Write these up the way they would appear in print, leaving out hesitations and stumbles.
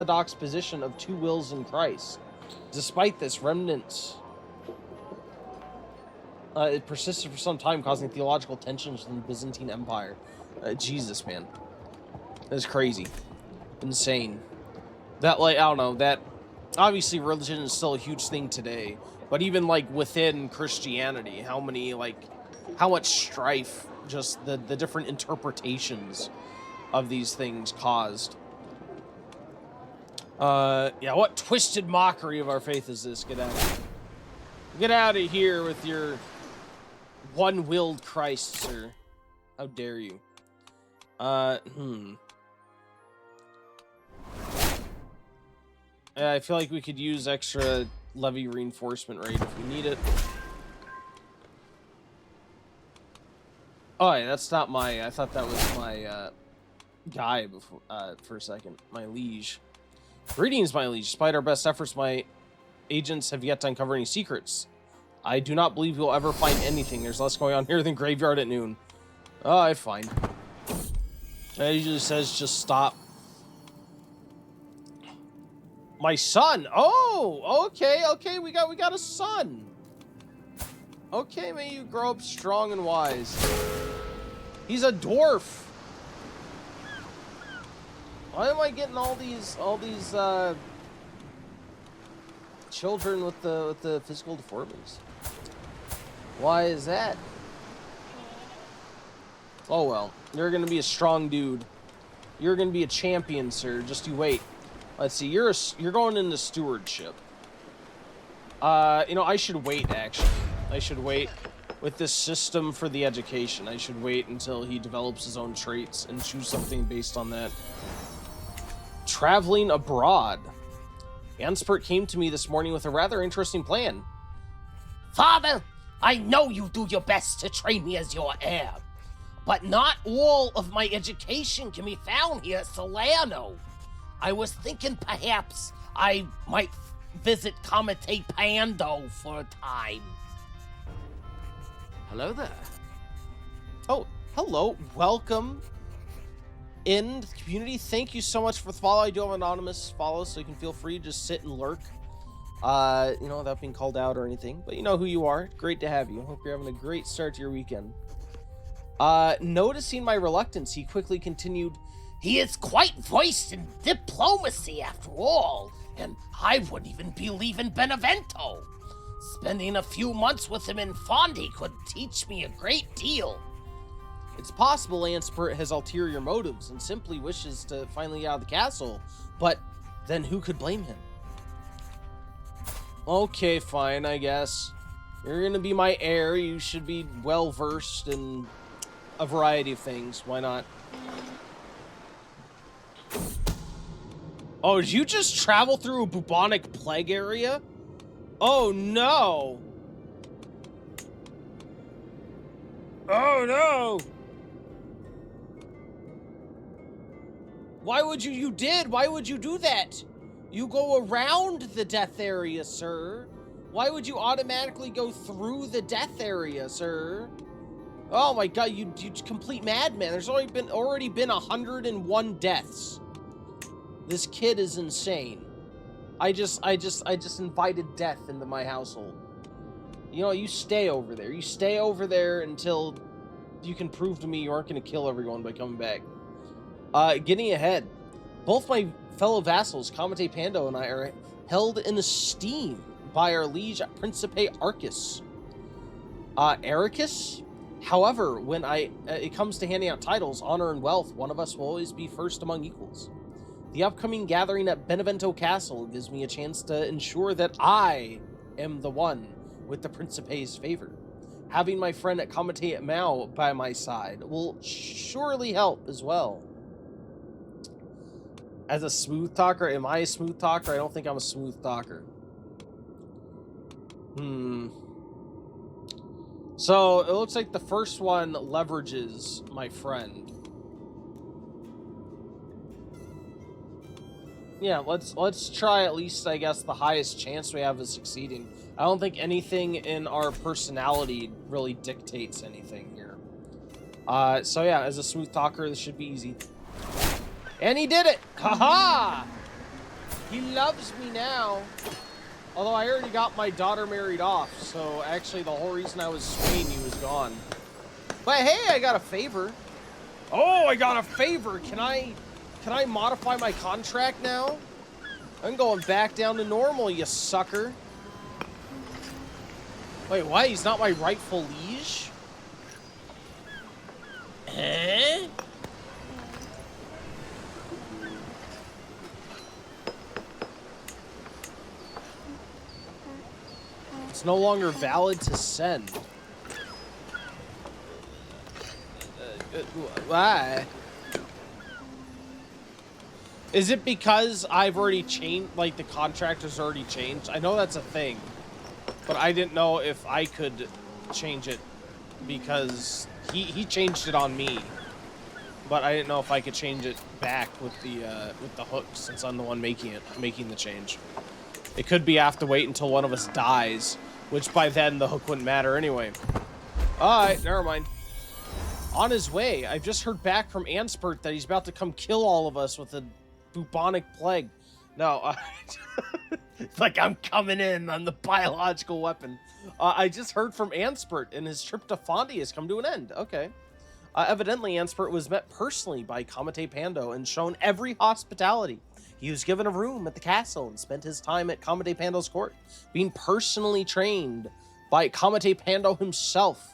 orthodox position of two wills in Christ. Despite this, remnants it persisted for some time, causing theological tensions in the Byzantine Empire. Jesus, man. That's crazy. Insane. That, like, I don't know, that... Obviously, religion is still a huge thing today. But even, like, within Christianity, how much strife, just the different interpretations of these things caused. Yeah, what twisted mockery of our faith is this? Get out of here. Get out of here with your one-willed Christ, sir. How dare you? I feel like we could use extra levy reinforcement rate if we need it. Oh, yeah, that's not my... I thought that was my, guy before, for a second. My liege. Greetings, my liege. Despite our best efforts, my agents have yet to uncover any secrets. I do not believe you'll ever find anything. There's less going on here than graveyard at noon. Oh, I find. It usually says just stop. My son. Oh, okay. We got a son. Okay, may you grow up strong and wise. He's a dwarf. Why am I getting all these children with the physical deformities? Why is that? Oh well, you're gonna be a strong dude. You're gonna be a champion, sir. Just you wait. Let's see. You're going into stewardship. You know, I should wait. Actually, I should wait with this system for the education. I should wait until he develops his own traits and choose something based on that. Traveling abroad. Anspert came to me this morning with a rather interesting plan. Father, I know you do your best to train me as your heir, but not all of my education can be found here at Salerno. I was thinking perhaps I might visit Comite Pando for a time. Hello there. Oh, hello. Welcome in the community. Thank you so much for the follow. I do have anonymous follow, so you can feel free to just sit and lurk. You know, without being called out or anything. But you know who you are. Great to have you. Hope you're having a great start to your weekend. Noticing my reluctance, he quickly continued, He is quite voiced in diplomacy after all, and I wouldn't even be leaving Benevento. Spending a few months with him in Fondi could teach me a great deal. It's possible Anspert has ulterior motives and simply wishes to finally get out of the castle, but then who could blame him? Okay, fine, I guess. You're gonna be my heir. You should be well-versed in a variety of things. Why not? Oh, did you just travel through a bubonic plague area? Oh, no! Oh, no! Why would you did? Why would you do that? You go around the death area, sir. Why would you automatically go through the death area, sir? Oh my god, you complete madman. There's already been 101 deaths. This kid is insane. I just invited death into my household. You know, you stay over there. You stay over there until you can prove to me you aren't going to kill everyone by coming back. Getting ahead. Both my fellow vassals, Comite Pando and I, are held in esteem by our liege Principe Arcus. Ericus? However, when it comes to handing out titles, honor, and wealth, one of us will always be first among equals. The upcoming gathering at Benevento Castle gives me a chance to ensure that I am the one with the Principe's favor. Having my friend at Comite Mao by my side will surely help as well. As a smooth talker, am I a smooth talker? I don't think I'm a smooth talker. So, it looks like the first one leverages my friend. Yeah, let's try at least, I guess, the highest chance we have of succeeding. I don't think anything in our personality really dictates anything here. So yeah, as a smooth talker, this should be easy. And he did it! Haha! He loves me now. Although I already got my daughter married off, so actually the whole reason I was swaying he was gone. But hey, I got a favor. Oh, I got a favor. Can I modify my contract now? I'm going back down to normal, you sucker. Wait, what? He's not my rightful liege? Eh? It's no longer valid to send. Why? Is it because I've already changed, like the contract has already changed? I know that's a thing, but I didn't know if I could change it because he changed it on me. But I didn't know if I could change it back with the hook since I'm the one making the change. It could be I have to wait until one of us dies, which by then the hook wouldn't matter anyway. Alright, never mind. On his way, I've just heard back from Anspert that he's about to come kill all of us with a bubonic plague. No, like I'm coming in on the biological weapon. I just heard from Anspert and his trip to Fondi has come to an end. Okay. Evidently, Anspert was met personally by Comite Pando and shown every hospitality. He was given a room at the castle and spent his time at Comite Pando's court, being personally trained by Comite Pando himself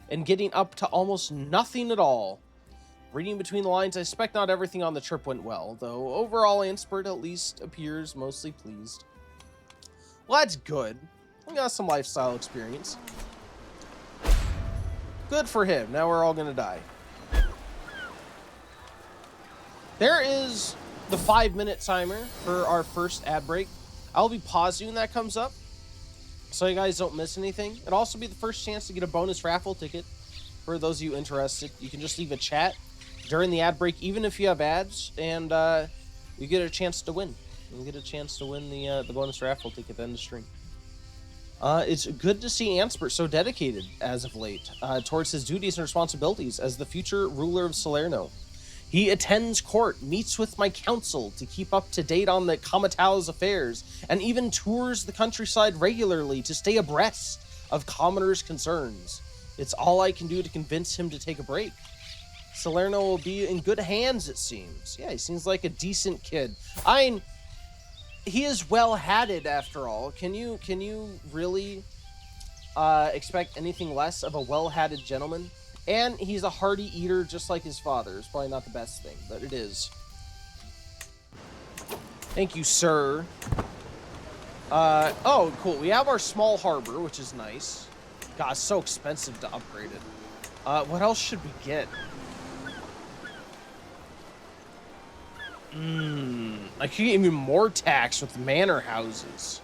and getting up to almost nothing at all. Reading between the lines, I suspect not everything on the trip went well, though overall Anspert at least appears mostly pleased. Well, that's good. We got some lifestyle experience. Good for him. Now we're all gonna die. There is the 5-minute timer for our first ad break. I'll be pausing when that comes up, so you guys don't miss anything. It'll also be the first chance to get a bonus raffle ticket for those of you interested. You can just leave a chat during the ad break, even if you have ads, and you get a chance to win. You get a chance to win the bonus raffle ticket at the end of the stream. It's good to see Anspert so dedicated as of late towards his duties and responsibilities as the future ruler of Salerno. He attends court, meets with my council to keep up to date on the Comitao's affairs, and even tours the countryside regularly to stay abreast of commoners' concerns. It's all I can do to convince him to take a break. Salerno will be in good hands, it seems. Yeah, he seems like a decent kid. I mean, he is well-hatted after all. Can you really expect anything less of a well-hatted gentleman? And he's a hearty eater just like his father. It's probably not the best thing, but it is. Thank you, sir. Oh, cool. We have our small harbor, which is nice. God, it's so expensive to upgrade it. What else should we get? I could get even more tax with manor houses.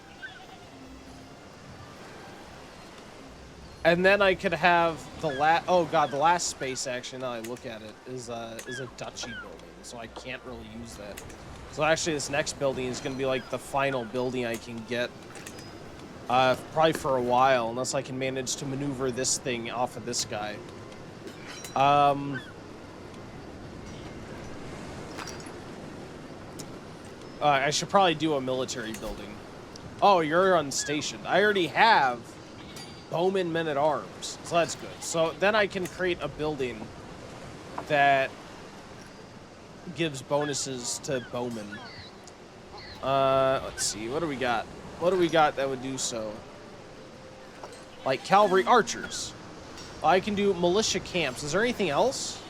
And then I could have the the last space, actually, now I look at it, is a duchy building, so I can't really use that. So actually, this next building is going to be like the final building I can get, probably for a while, unless I can manage to maneuver this thing off of this guy. I should probably do a military building. Oh, you're unstationed. I already have bowmen men-at-arms, so that's good. So then I can create a building that gives bonuses to bowmen. Let's see, what do we got? What do we got that would do so? Like cavalry archers. I can do militia camps. Is there anything else?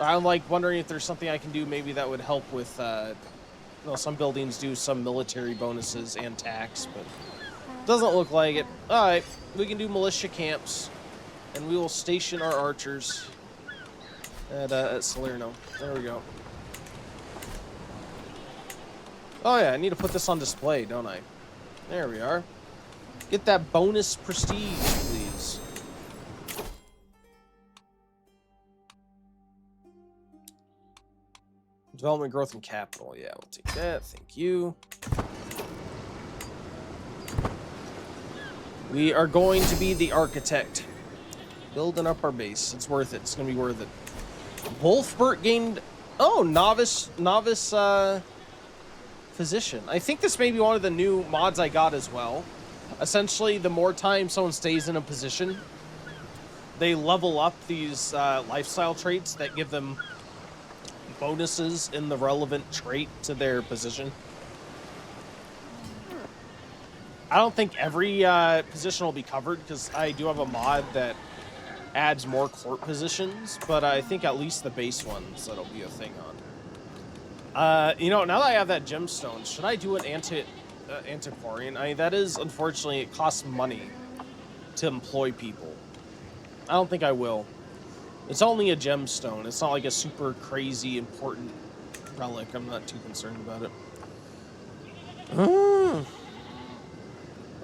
I'm like wondering if there's something I can do maybe that would help with, you know, some buildings do some military bonuses and tax, but doesn't look like it. All right, we can do militia camps, and we will station our archers at Salerno. There we go. Oh yeah, I need to put this on display, don't I? There we are. Get that bonus prestige, please. Development, growth, and capital. Yeah, we'll take that. Thank you. We are going to be the architect. Building up our base. It's worth it. It's going to be worth it. Wolfbert gained... Oh, novice position. I think this may be one of the new mods I got as well. Essentially, the more time someone stays in a position, they level up these lifestyle traits that give them bonuses in the relevant trait to their position. I don't think every position will be covered, because I do have a mod that adds more court positions, but I think at least the base ones that'll be a thing on. You know, now that I have that gemstone, should I do an antiquarian? I mean, that is, unfortunately, it costs money to employ people. I don't think I will. It's only a gemstone. It's not like a super crazy important relic. I'm not too concerned about it.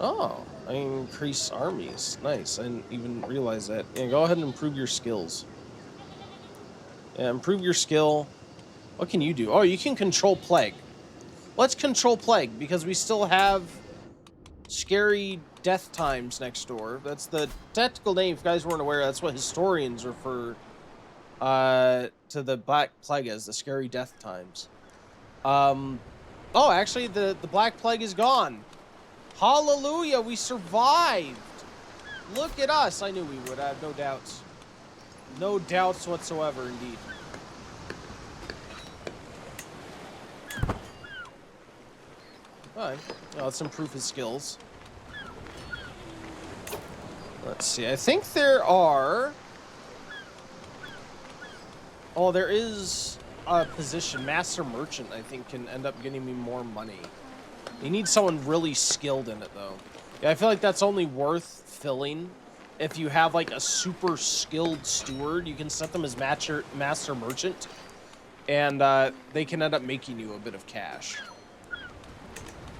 Oh, I increase armies. Nice. I didn't even realize that. Yeah, go ahead and improve your skills. Yeah, improve your skill. What can you do? Oh, you can control plague. Let's control plague, because we still have scary death times next door. That's the technical name, if you guys weren't aware. That's what historians refer to the Black Plague as, the scary death times. Oh, actually, the Black Plague is gone. Hallelujah, we survived. Look at us. I knew we would. I have no doubts. No doubts whatsoever, indeed. Alright, now let's improve his skills. Let's see, I think there are... Oh, there is a position, Master Merchant, I think, can end up getting me more money. You need someone really skilled in it, though. Yeah, I feel like that's only worth filling if you have, like, a super skilled steward. You can set them as Master Merchant, and they can end up making you a bit of cash.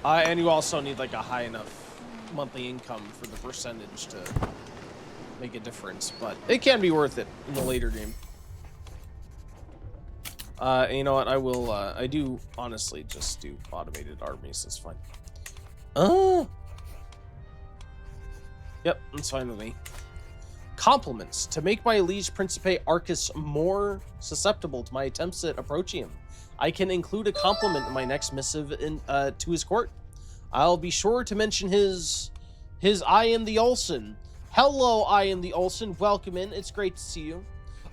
And you also need, like, a high enough monthly income for the percentage to make a difference, but it can be worth it in the later game. You know what, I will, I do honestly just do automated armies, that's fine. Yep, that's fine with me. Compliments. To make my liege Principe Arcus more susceptible to my attempts at approaching him, I can include a compliment in my next missive to his court. I'll be sure to mention his I am the Olsen. Hello, I am the Olsen. Welcome in. It's great to see you.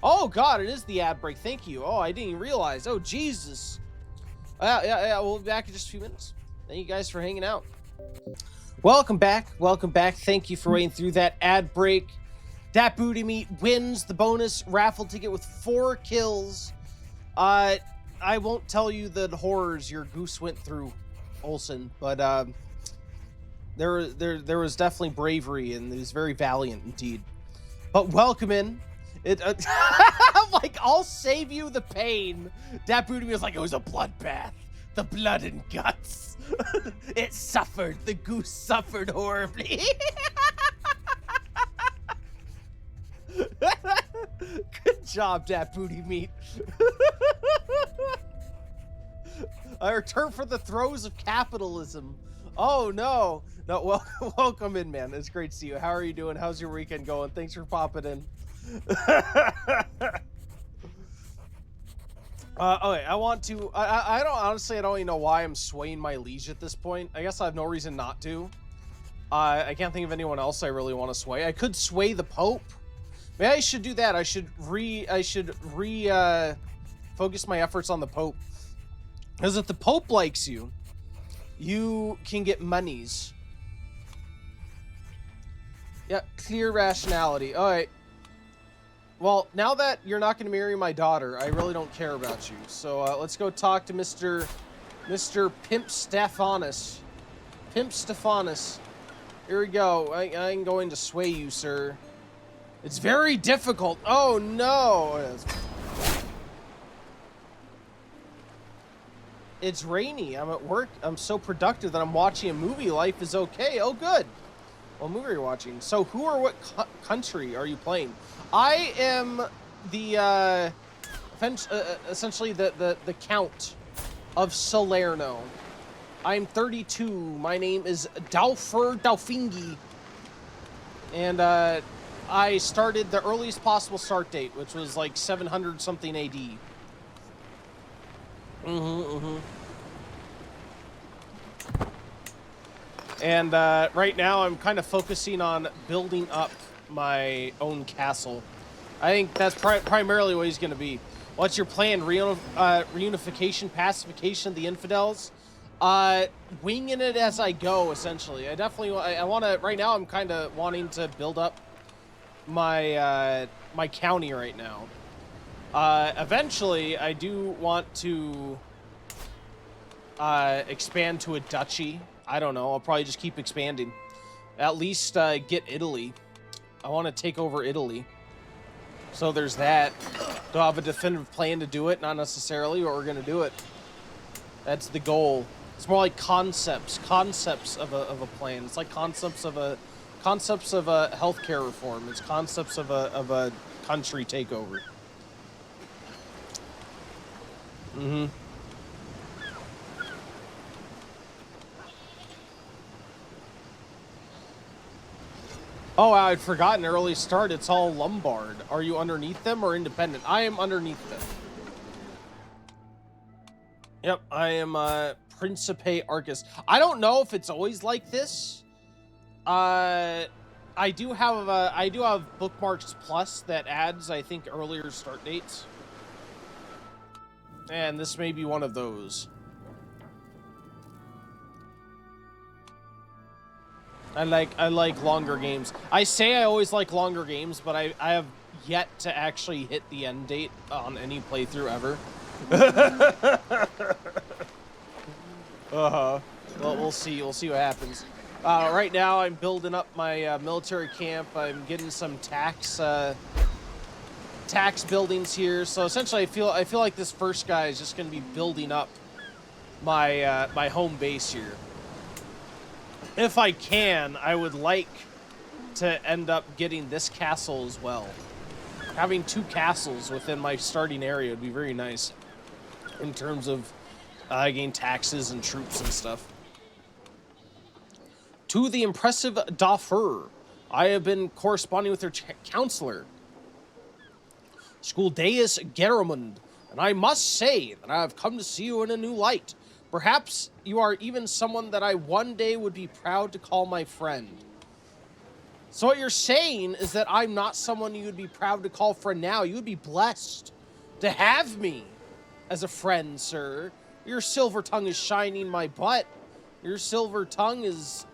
Oh, God, it is the ad break. Thank you. Oh, I didn't even realize. Oh, Jesus. Yeah, we'll be back in just a few minutes. Thank you guys for hanging out. Welcome back. Welcome back. Thank you for waiting through that ad break. Dat Booty Meat wins the bonus raffle ticket with 4 kills. I won't tell you the horrors your goose went through, Olsen, but there was definitely bravery, and it was very valiant indeed. But welcome in. I'm like, I'll save you the pain. Dat Booty was like, it was a bloodbath. The blood and guts. It suffered. The goose suffered horribly. Good job, Dat Booty Meat. I return for the throes of capitalism. Oh, no. No, welcome in, man. It's great to see you. How are you doing? How's your weekend going? Thanks for popping in. Okay, I want to... I don't... Honestly, I don't even know why I'm swaying my liege at this point. I guess I have no reason not to. I can't think of anyone else I really want to sway. I could sway the Pope. Maybe I should do that. I should focus my efforts on the Pope. Because if the Pope likes you, you can get monies. Yeah, clear rationality. All right. Well, now that you're not going to marry my daughter, I really don't care about you. So let's go talk to Mr. Pimp Stephanus. Pimp Stephanus. Here we go. I'm going to sway you, sir. It's very difficult. Oh, no. It's rainy. I'm at work. I'm so productive that I'm watching a movie. Life is okay. Oh, good. What movie are you watching? So who or what country are you playing? I am the, essentially the Count of Salerno. I'm 32. My name is Daupher Dauphingi. And, I started the earliest possible start date, which was like 700 something AD. And right now I'm kind of focusing on building up my own castle. I think that's primarily what he's going to be. What's your plan? Reunification, pacification of the infidels? Winging it as I go, essentially. I definitely I want to. Right now, I'm kind of wanting to build up my my county right now. Eventually, I do want to expand to a duchy. I don't know. I'll probably just keep expanding. At least get Italy. I want to take over Italy. So there's that. Do I have a definitive plan to do it? Not necessarily, but we're going to do it. That's the goal. It's more like concepts of a plan. It's like concepts of a healthcare reform. It's concepts of a country takeover. Mm-hmm. Oh, I'd forgotten early start. It's all Lombard. Are you underneath them or independent? I am underneath them. Yep, I am Principe Arcus. I don't know if it's always like this. I do have Bookmarks Plus that adds, I think, earlier start dates. And this may be one of those. I like longer games. I say I always like longer games, but I have yet to actually hit the end date on any playthrough ever. Well, we'll see. We'll see what happens. Right now, I'm building up my military camp. I'm getting some tax buildings here. So essentially, I feel like this first guy is just going to be building up my my home base here. If I can, I would like to end up getting this castle as well. Having 2 castles within my starting area would be very nice in terms of again taxes and troops and stuff. To the impressive Dauphin, I have been corresponding with their counselor, Skuldeus Geramund, and I must say that I have come to see you in a new light. Perhaps you are even someone that I one day would be proud to call my friend. So what you're saying is that I'm not someone you would be proud to call friend now. You would be blessed to have me as a friend, sir. Your silver tongue is shining my butt. Your silver tongue is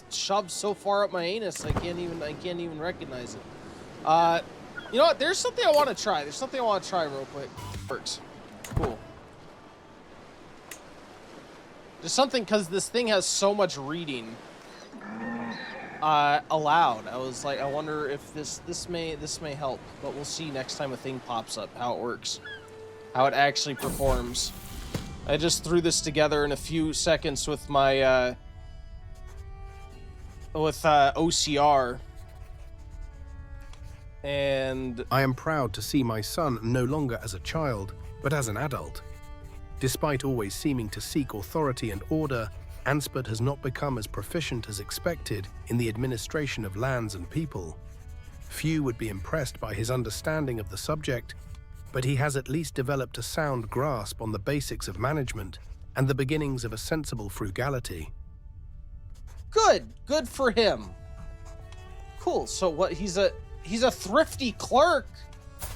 shoved so far up my anus I can't even recognize it. You know what? There's something I want to try. Real quick. Works. Cool. There's something, because this thing has so much reading allowed. I was like, I wonder if this may help, but we'll see next time a thing pops up how it works, how it actually performs. I just threw this together in a few seconds with my OCR, and I am proud to see my son no longer as a child, but as an adult. Despite always seeming to seek authority and order, Anspert has not become as proficient as expected in the administration of lands and people. Few would be impressed by his understanding of the subject, but he has at least developed a sound grasp on the basics of management and the beginnings of a sensible frugality. Good for him. Cool. So what? He's a thrifty clerk.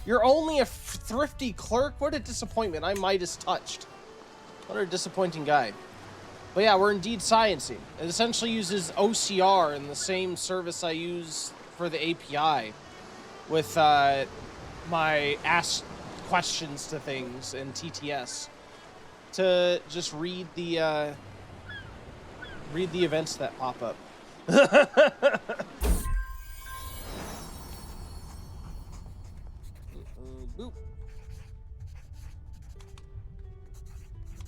You're only a thrifty clerk? What a disappointment. I Midas touched. What a disappointing guy. But yeah, we're indeed sciencing. It essentially uses OCR in the same service I use for the API with my ask questions to things in TTS to just read the events that pop up. Boop.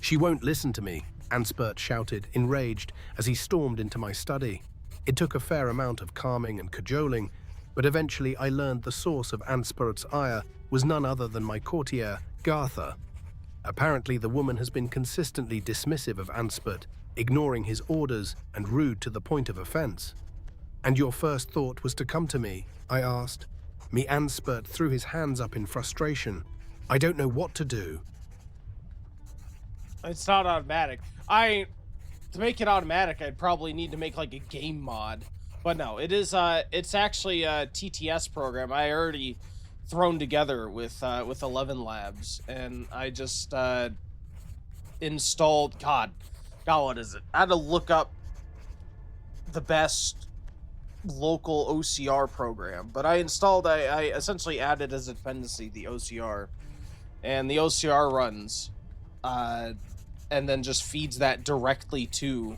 She won't listen to me, Anspert shouted, enraged, as he stormed into my study. It took a fair amount of calming and cajoling, but eventually I learned the source of Anspert's ire was none other than my courtier, Gartha. Apparently the woman has been consistently dismissive of Anspert, ignoring his orders and rude to the point of offense. And your first thought was to come to me, I asked. Me Anspert threw his hands up in frustration. I don't know what to do. It's not automatic. I To make it automatic, I'd probably need to make like a game mod. But no, it is it's actually a TTS program I already thrown together with 11 Labs, and I just installed God, what is it? I had to look up the best local OCR program, but I essentially added as a dependency the OCR, and the OCR runs and then just feeds that directly to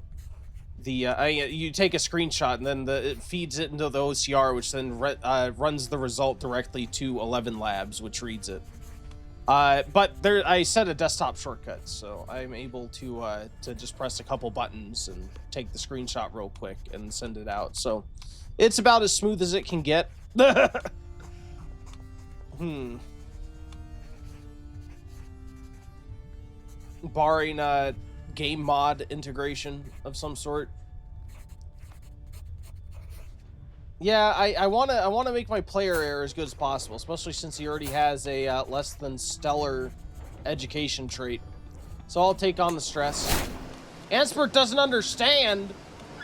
the you take a screenshot and then it feeds it into the OCR, which then runs the result directly to 11 Labs, which reads it. But there, I set a desktop shortcut, so I'm able to just press a couple buttons and take the screenshot real quick and send it out. So it's about as smooth as it can get. Barring game mod integration of some sort. Yeah, I wanna make my player error as good as possible, especially since he already has a less than stellar education trait. So I'll take on the stress. Anspert doesn't understand.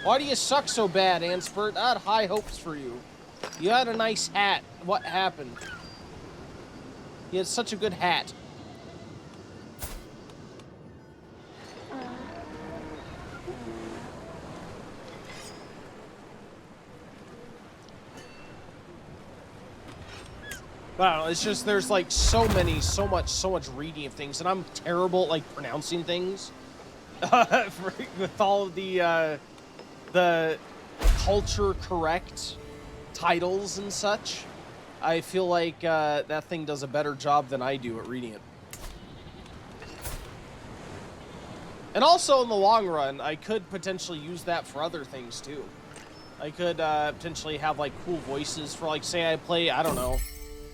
Why do you suck so bad, Anspert? I had high hopes for you. You had a nice hat. What happened? You had such a good hat. Wow, it's just there's like so much reading of things, and I'm terrible at like pronouncing things. With all of the culture correct titles and such, I feel like that thing does a better job than I do at reading it. And also, in the long run, I could potentially use that for other things too. I could potentially have like cool voices for, like, say I play, I don't know.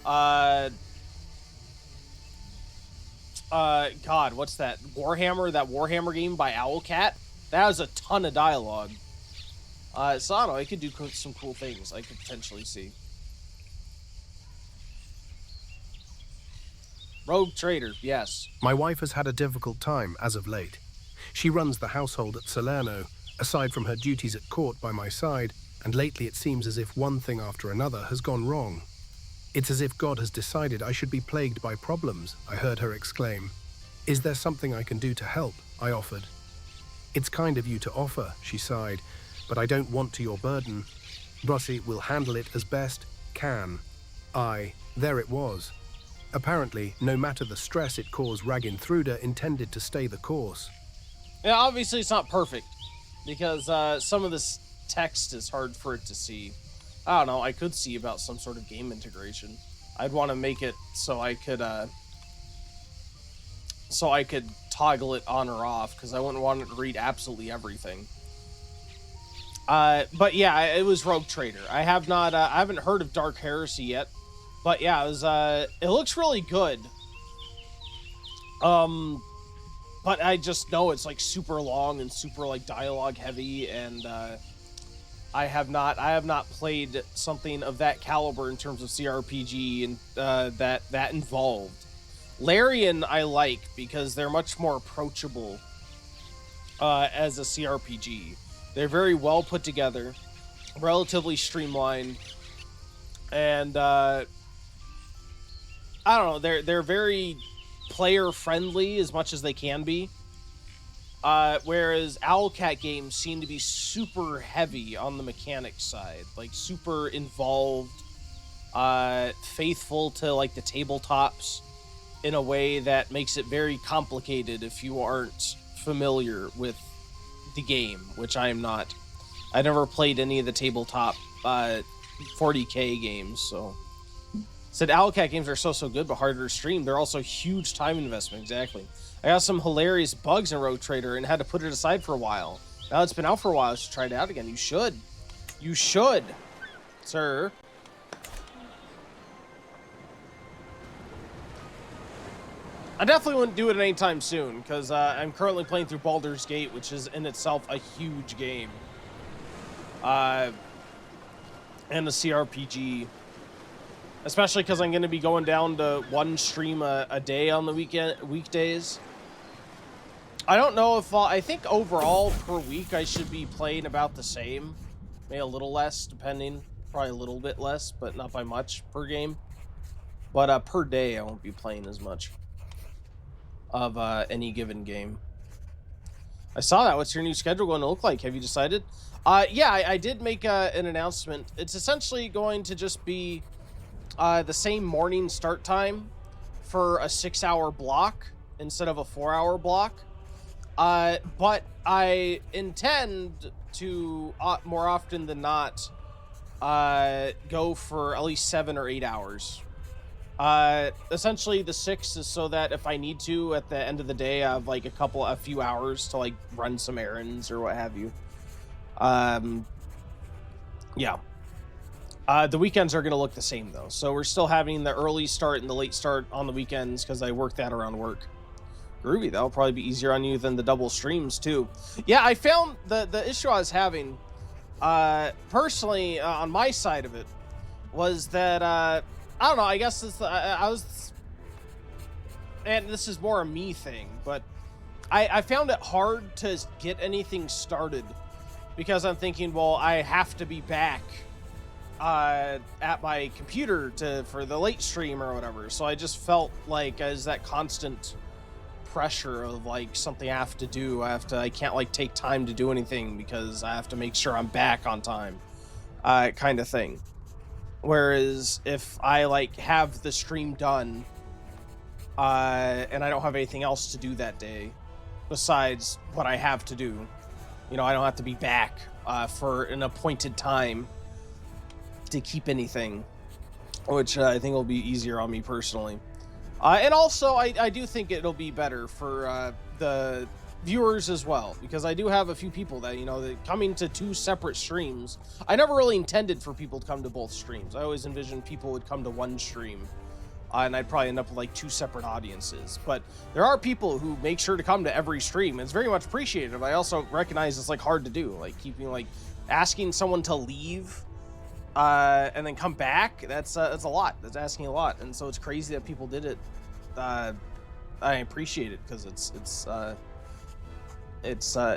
God, what's that? Warhammer, that Warhammer game by Owlcat? That has a ton of dialogue. So I don't know, I could do some cool things I could potentially see. Rogue Trader, yes. My wife has had a difficult time as of late. She runs the household at Salerno, aside from her duties at court by my side, and lately it seems as if one thing after another has gone wrong. It's as if God has decided I should be plagued by problems, I heard her exclaim. Is there something I can do to help? I offered. It's kind of you to offer, she sighed, but I don't want to your burden. Rossi will handle it as best can. There it was. Apparently, no matter the stress it caused, Ragintruda intended to stay the course. Yeah, obviously it's not perfect, because some of this text is hard for it to see. I don't know, I could see about some sort of game integration. I'd want to make it so I could toggle it on or off, because I wouldn't want it to read absolutely everything. But yeah, it was Rogue Trader. I haven't heard of Dark Heresy yet, but yeah, it looks really good. But I just know it's like super long and super like dialogue heavy, and I have not played something of that caliber in terms of CRPG and that involved. Larian I like because they're much more approachable as a CRPG. They're very well put together, relatively streamlined, and I don't know, they're very player friendly as much as they can be. Whereas Owlcat games seem to be super heavy on the mechanics side, like super involved, faithful to like the tabletops in a way that makes it very complicated if you aren't familiar with the game, which I am not. I never played any of the tabletop 40K games, so. Said Owlcat games are so good but harder to stream. They're also huge time investment, exactly. I got some hilarious bugs in Rogue Trader and had to put it aside for a while. Now it's been out for a while, I should try it out again. You should. You should, sir. I definitely wouldn't do it anytime soon, because I'm currently playing through Baldur's Gate, which is in itself a huge game. And a CRPG. Especially because I'm going to be going down to one stream a day on the weekdays. I don't know if I think overall per week I should be playing about the same, maybe a little less, depending, probably a little bit less, but not by much per game. But per day I won't be playing as much of any given game. I saw that. What's your new schedule going to look like? Have you decided? Yeah, I did make an announcement. It's essentially going to just be the same morning start time for a 6-hour block instead of a 4-hour block. But I intend to, more often than not, go for at least 7 or 8 hours. Essentially the 6 is so that if I need to at the end of the day, I have like a few hours to like run some errands or what have you. Yeah. The weekends are going to look the same though. So we're still having the early start and the late start on the weekends because I work that around work. Groovy. That'll probably be easier on you than the double streams too. Yeah, I found the issue I was having, personally, on my side of it was that, I don't know, I guess I was, and this is more a me thing, but I found it hard to get anything started because I'm thinking, well, I have to be back at my computer for the late stream or whatever. So I just felt like as that constant pressure of like something I have to do. I can't like take time to do anything because I have to make sure I'm back on time, kind of thing. Whereas if I like have the stream done, and I don't have anything else to do that day besides what I have to do, you know, I don't have to be back for an appointed time to keep anything, which I think will be easier on me personally. And also, I do think it'll be better for the viewers as well, because I do have a few people that, you know, that coming to 2 separate streams. I never really intended for people to come to both streams. I always envisioned people would come to one stream, and I'd probably end up with like 2 separate audiences. But there are people who make sure to come to every stream. It's very much appreciated. But I also recognize it's like hard to do, like keeping like asking someone to leave and then come back. That's a lot. That's asking a lot, and so it's crazy that people did it. I appreciate it because it's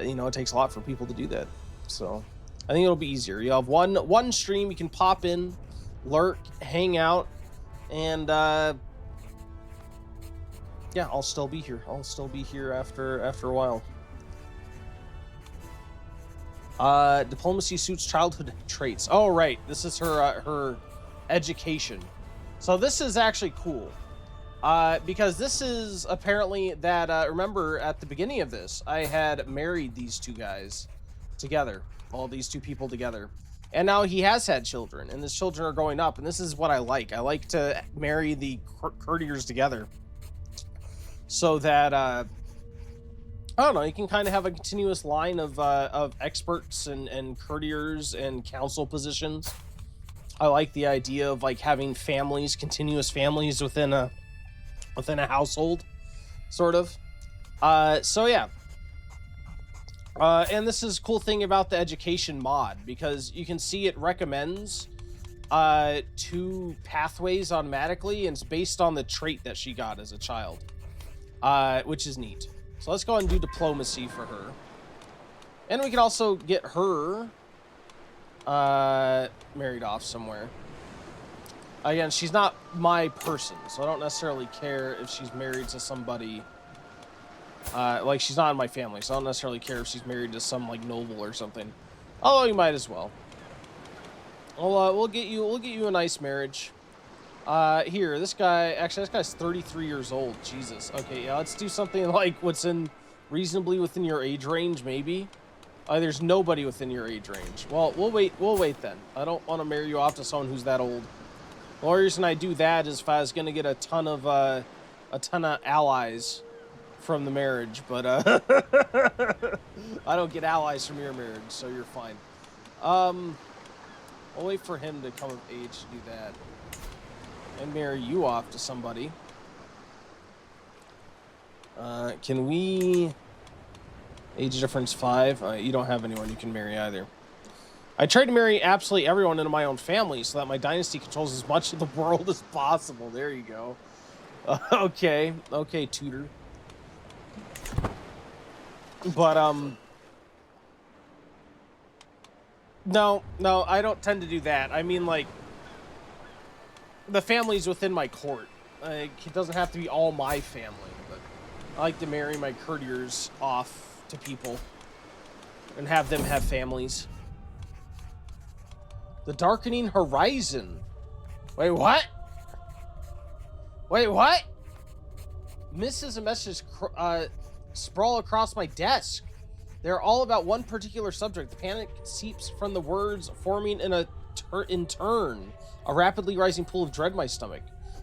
you know, it takes a lot for people to do that. So I think it'll be easier. You have one stream you can pop in, lurk, hang out, and yeah, I'll still be here. I'll still be here after a while. Diplomacy suits childhood traits. Oh, right. This is her education. So this is actually cool. Because this is apparently that, remember at the beginning of this, I had married these 2 guys together, all these 2 people together. And now he has had children, and his children are growing up, and this is what I like. I like to marry the courtiers together so that, I don't know, you can kind of have a continuous line of experts and courtiers and council positions. I like the idea of like having families, continuous families within a household, sort of. So yeah. And this is a cool thing about the education mod, because you can see it recommends 2 pathways automatically, and it's based on the trait that she got as a child, which is neat. So let's go ahead and do diplomacy for her. And we can also get her married off somewhere. Again, she's not my person, so I don't necessarily care if she's married to somebody. Like, she's not in my family, so I don't necessarily care if she's married to some, like, noble or something. Although you might as well. Well, we'll get you a nice marriage. Here, this guy's 33 years old. Jesus. Okay, yeah, let's do something like what's reasonably within your age range, maybe. There's nobody within your age range. Well, we'll wait then. I don't want to marry you off to someone who's that old. The only reason I do that is if I was going to get a ton of allies from the marriage, but I don't get allies from your marriage, so you're fine. I'll wait for him to come of age to do that and marry you off to somebody. Can we... Age difference 5? You don't have anyone you can marry either. I tried to marry absolutely everyone into my own family so that my dynasty controls as much of the world as possible. There you go. Okay, tutor. But, no, I don't tend to do that. I mean, like, the family's within my court. Like, it doesn't have to be all my family, but I like to marry my courtiers off to people and have them have families. The Darkening Horizon. Wait, what? Wait, what? Misses a message sprawl across my desk. They're all about one particular subject. The panic seeps from the words, forming in turn a rapidly rising pool of dread in my stomach.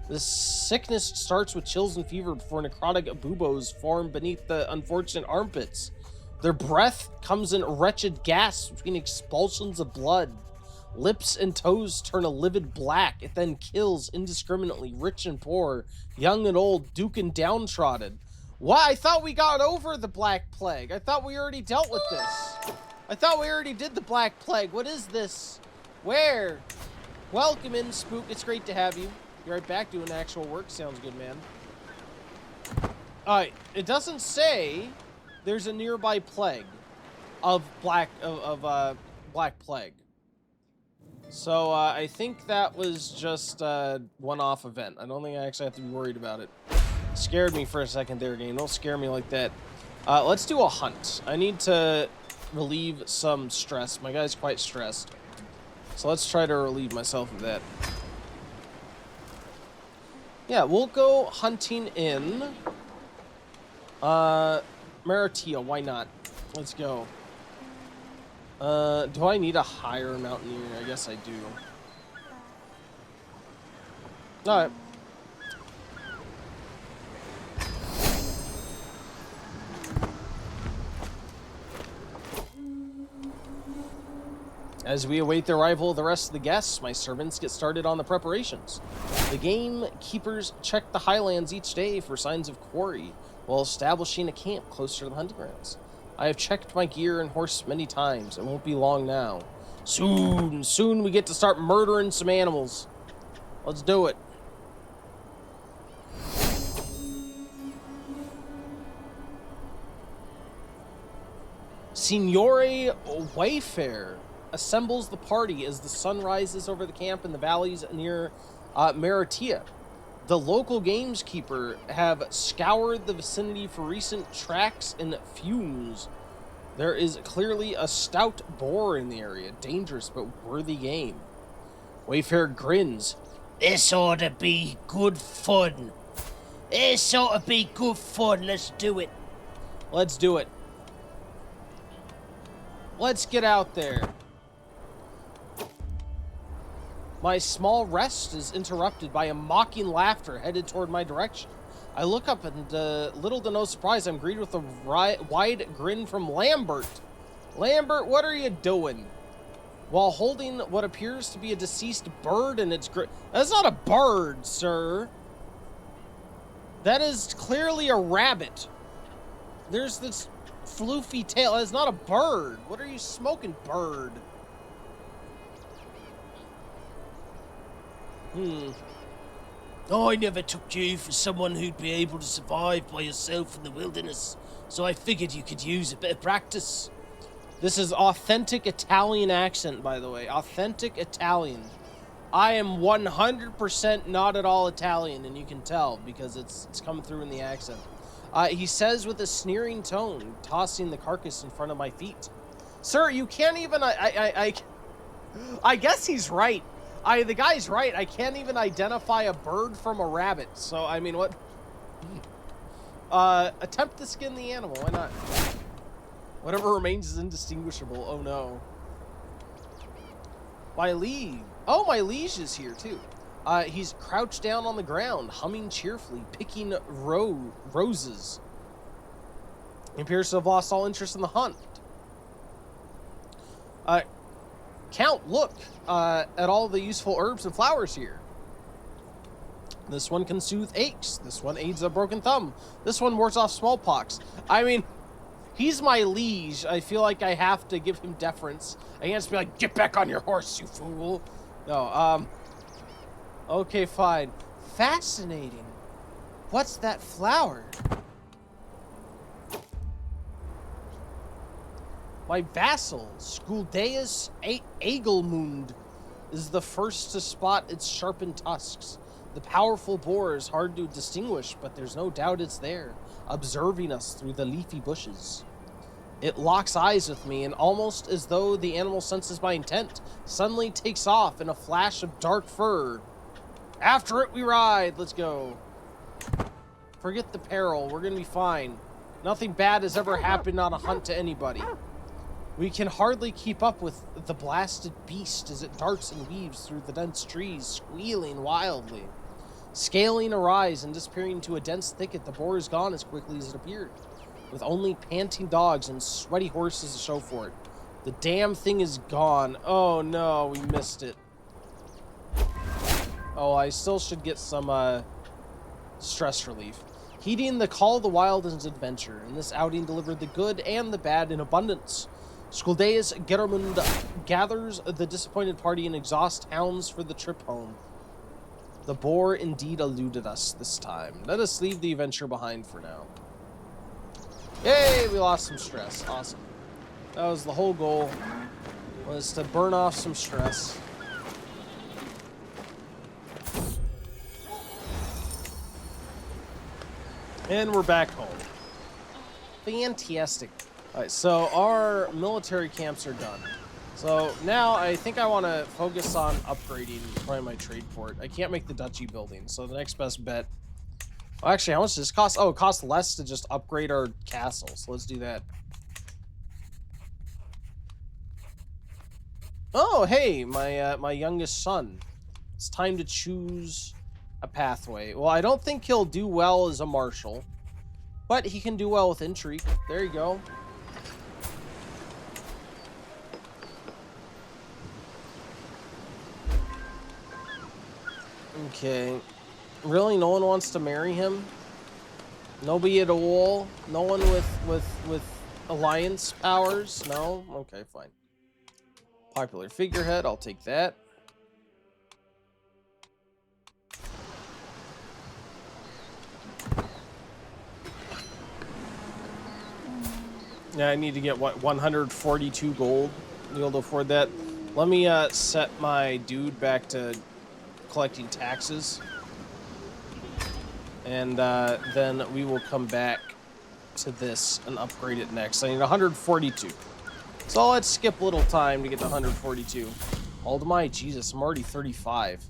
The sickness starts with chills and fever before necrotic buboes form beneath the unfortunate armpits. Their breath comes in wretched gasps between expulsions of blood. Lips and toes turn a livid black. It then kills indiscriminately, rich and poor, young and old, duke and downtrodden. What? I thought we got over the Black Plague. I thought we already dealt with this. I thought we already did the Black Plague. What is this? Where? Welcome in, Spook. It's great to have you. You're right back doing actual work. Sounds good, man. Alright, it doesn't say there's a nearby plague of Black Plague. So, I think that was just a one-off event. I don't think I actually have to be worried about it. Scared me for a second there, game. Don't scare me like that. Let's do a hunt. I need to relieve some stress. My guy's quite stressed. So let's try to relieve myself of that. Yeah, we'll go hunting in Maratia. Why not? Let's go. Do I need a higher mountaineer? I guess I do. Alright. As we await the arrival of the rest of the guests, my servants get started on the preparations. The gamekeepers check the highlands each day for signs of quarry, while establishing a camp closer to the hunting grounds. I have checked my gear and horse many times. It won't be long now. Soon we get to start murdering some animals. Let's do it. Signore Wayfair assembles the party as the sun rises over the camp in the valleys near Maratia. The local gameskeeper have scoured the vicinity for recent tracks and fumes. There is clearly a stout boar in the area, dangerous but worthy game. Wayfair grins. This ought to be good fun. This ought to be good fun. Let's do it. Let's do it. Let's get out there. My small rest is interrupted by a mocking laughter headed toward my direction. I look up and, little to no surprise, I'm greeted with a wide grin from Lambert. Lambert, what are you doing? While holding what appears to be a deceased bird in its grip. That's not a bird, sir. That is clearly a rabbit. There's this floofy tail. That's not a bird. What are you smoking, bird? I never took you for someone who'd be able to survive by yourself in the wilderness, so I figured you could use a bit of practice. This is authentic Italian accent, by the way. Authentic Italian. I am 100% not at all Italian, and you can tell because it's coming through in the accent. He says with a sneering tone, tossing the carcass in front of my feet. Sir, you can't even... I guess he's right. The guy's right. I can't even identify a bird from a rabbit. So, I mean, what? Attempt to skin the animal. Why not? Whatever remains is indistinguishable. Oh, no. My liege. Oh, my liege is here, too. He's crouched down on the ground, humming cheerfully, picking roses. He appears to have lost all interest in the hunt. Count, look at all the useful herbs and flowers here. This one can soothe aches. This one aids a broken thumb. This one wards off smallpox. I mean, he's my liege. I feel like I have to give him deference. I can't just be like, get back on your horse, you fool. No, okay, fine. Fascinating. What's that flower? My vassal, Skuldeus Agelmund, is the first to spot its sharpened tusks. The powerful boar is hard to distinguish, but there's no doubt it's there, observing us through the leafy bushes. It locks eyes with me, and almost as though the animal senses my intent, suddenly takes off in a flash of dark fur. After it we ride! Let's go. Forget the peril, we're gonna be fine. Nothing bad has ever happened on a hunt to anybody. We can hardly keep up with the blasted beast as it darts and weaves through the dense trees, squealing wildly. Scaling a rise and disappearing into a dense thicket, the boar is gone as quickly as it appeared, with only panting dogs and sweaty horses to show for it. The damn thing is gone. Oh no, we missed it. Oh, I still should get some stress relief. Heeding the call of the wild is adventure, and this outing delivered the good and the bad in abundance. Skuldeus Germund gathers the disappointed party and exhausts hounds for the trip home. The boar indeed eluded us this time. Let us leave the adventure behind for now. Yay, we lost some stress. Awesome. That was the whole goal, was to burn off some stress. And we're back home. Fantastic. Alright, so our military camps are done. So now I think I want to focus on upgrading probably my trade port. I can't make the duchy building, so the next best bet... Oh, actually, how much does this cost? Oh, it costs less to just upgrade our castle, so let's do that. Oh, hey, my youngest son. It's time to choose a pathway. Well, I don't think he'll do well as a marshal, but he can do well with intrigue. There you go. Okay. Really? No one wants to marry him? Nobody at all? No one with alliance powers? No? Okay, fine. Popular figurehead, I'll take that. Yeah, I need to get, what, 142 gold? You able to afford that? Let me set my dude back to collecting taxes. And then we will come back to this and upgrade it next. I need 142. So let's skip a little time to get to 142. Hold my Jesus, I'm already 35.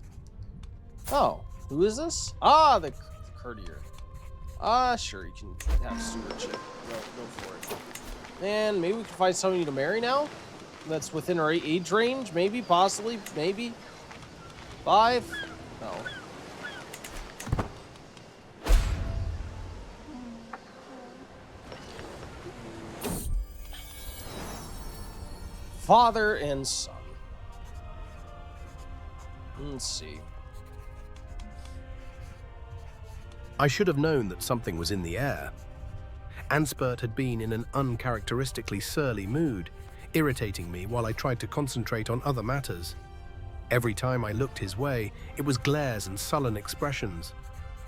Oh, who is this? Ah, the courtier. Sure, you can have stewardship. Go for it. And maybe we can find somebody to marry now? That's within our age range? Maybe, possibly, maybe. 5? No. Father and son. Let's see. I should have known that something was in the air. Anspert had been in an uncharacteristically surly mood, irritating me while I tried to concentrate on other matters. Every time I looked his way, it was glares and sullen expressions.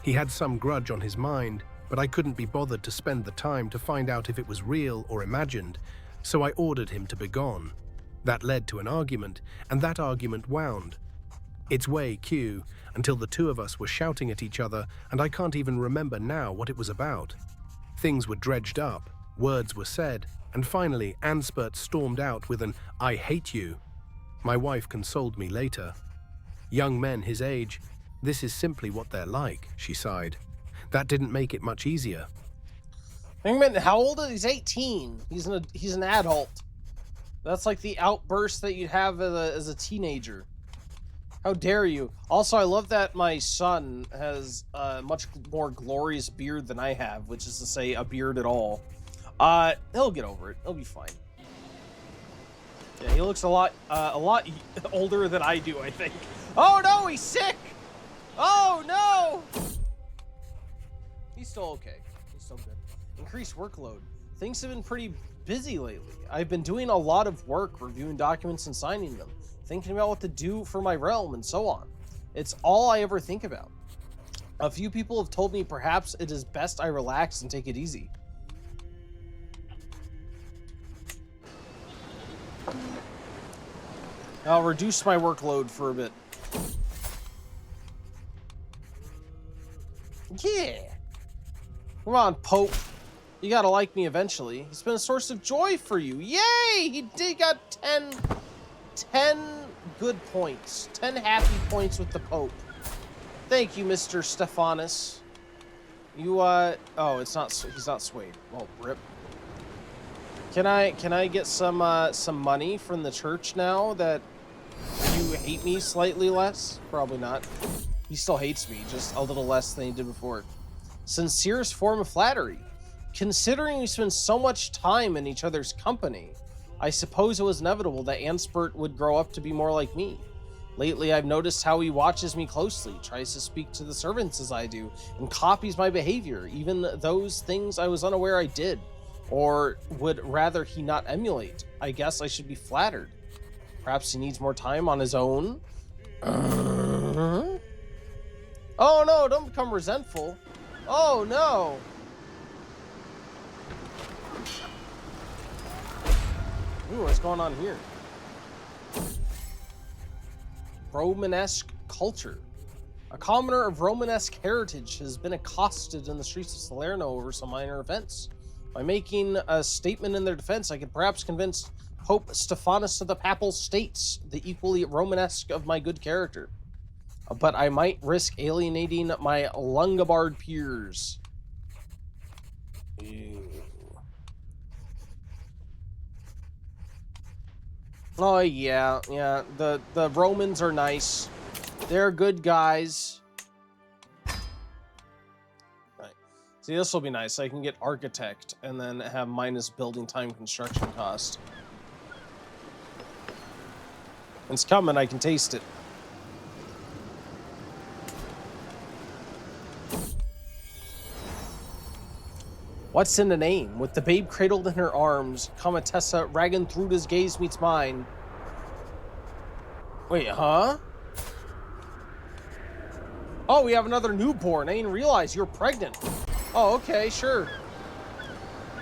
He had some grudge on his mind, but I couldn't be bothered to spend the time to find out if it was real or imagined, so I ordered him to begone. That led to an argument, and that argument wound its way Q until the two of us were shouting at each other, and I can't even remember now what it was about. Things were dredged up, words were said, and finally Anspert stormed out with an "I hate you." My wife consoled me later. Young men his age, this is simply what they're like, she sighed. That didn't make it much easier. How old is he? He's 18. He's an adult. That's like the outburst that you'd have as a teenager. How dare you? Also, I love that my son has a much more glorious beard than I have, which is to say, a beard at all. He'll get over it. He'll be fine. Yeah, he looks a lot older than I do, I think. Oh no, he's sick! Oh no! He's still okay. He's still good. Increased workload. Things have been pretty busy lately. I've been doing a lot of work, reviewing documents and signing them, thinking about what to do for my realm and so on. It's all I ever think about. A few people have told me perhaps it is best I relax and take it easy. I'll reduce my workload for a bit. Yeah. Come on, Pope. You gotta like me eventually. He's been a source of joy for you. Yay! He did got 10 good points. 10 happy points with the Pope. Thank you, Mr. Stephanus. You, oh, he's not swayed. Well, rip. Can I get some money from the church now that you hate me slightly less? Probably not. He still hates me, just a little less than he did before. Sincerest form of flattery. Considering we spend so much time in each other's company, I suppose it was inevitable that Anspert would grow up to be more like me. Lately, I've noticed how he watches me closely, tries to speak to the servants as I do, and copies my behavior, even those things I was unaware I did, or would rather he not emulate. I guess I should be flattered. Perhaps he needs more time on his own? Oh no, don't become resentful. Oh no! Ooh, what's going on here? Romanesque culture. A commoner of Romanesque heritage has been accosted in the streets of Salerno over some minor events. By making a statement in their defense, I could perhaps convince Pope Stephanus of the Papal States, the equally Romanesque of my good character. But I might risk alienating my Lungobard peers. Ew. Oh yeah. The Romans are nice. They're good guys. Right. See, this will be nice. I can get architect and then have minus building time construction cost. It's coming. I can taste it. What's in the name? With the babe cradled in her arms, Cometessa Ragentruda's gaze meets mine. Wait, huh? Oh, we have another newborn. I didn't realize you're pregnant. Oh, okay, sure.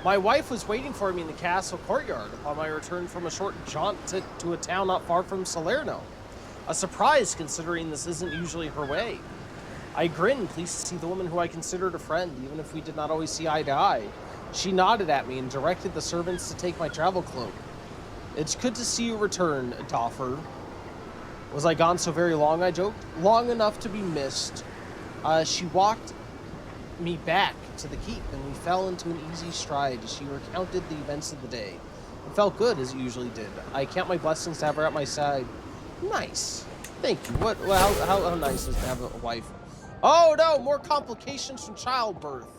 My wife was waiting for me in the castle courtyard upon my return from a short jaunt to a town not far from Salerno. A surprise, considering this isn't usually her way. I grinned, pleased to see the woman who I considered a friend, even if we did not always see eye to eye. She nodded at me and directed the servants to take my travel cloak. It's good to see you return, Doffer. Was I gone so very long, I joked? Long enough to be missed. She walked me back to the keep, and we fell into an easy stride as she recounted the events of the day. It felt good, as it usually did. I count my blessings to have her at my side. Nice. Thank you. How nice is to have a wife? Oh no, more complications from childbirth.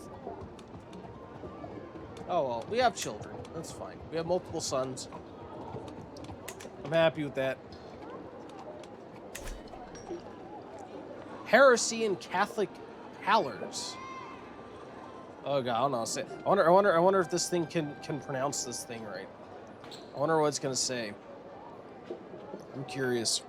Oh well, we have children. That's fine. We have multiple sons. I'm happy with that. Heresy and Catholic pallors. Oh god, I don't know. I wonder if this thing can pronounce this thing right. I wonder what it's gonna say. I'm curious.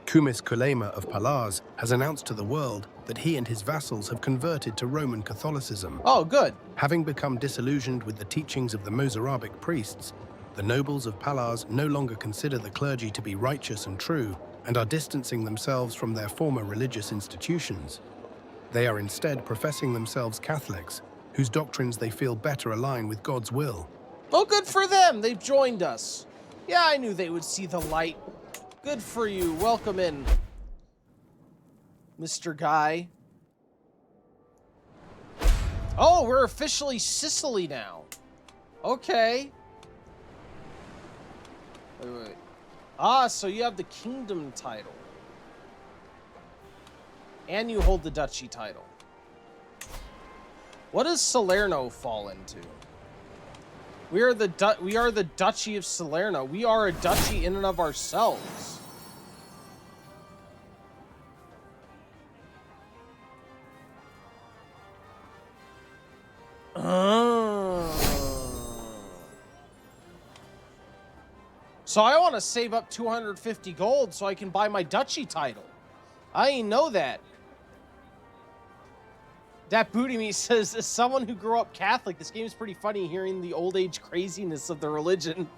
Cumis Kulema of Palars has announced to the world that he and his vassals have converted to Roman Catholicism. Oh, good. Having become disillusioned with the teachings of the Mozarabic priests, the nobles of Palars no longer consider the clergy to be righteous and true, and are distancing themselves from their former religious institutions. They are instead professing themselves Catholics, whose doctrines they feel better align with God's will. Oh, good for them. They've joined us. Yeah, I knew they would see the light. Good for you. Welcome in, Mr. Guy. Oh, we're officially Sicily now. Okay. Wait. Ah, so you have the kingdom title. And you hold the duchy title. What does Salerno fall into? We are the Duchy of Salerno. We are a duchy in and of ourselves. So I want to save up 250 gold so I can buy my duchy title. I didn't know that. That Booty Meat says, as someone who grew up Catholic, this game is pretty funny hearing the old age craziness of the religion.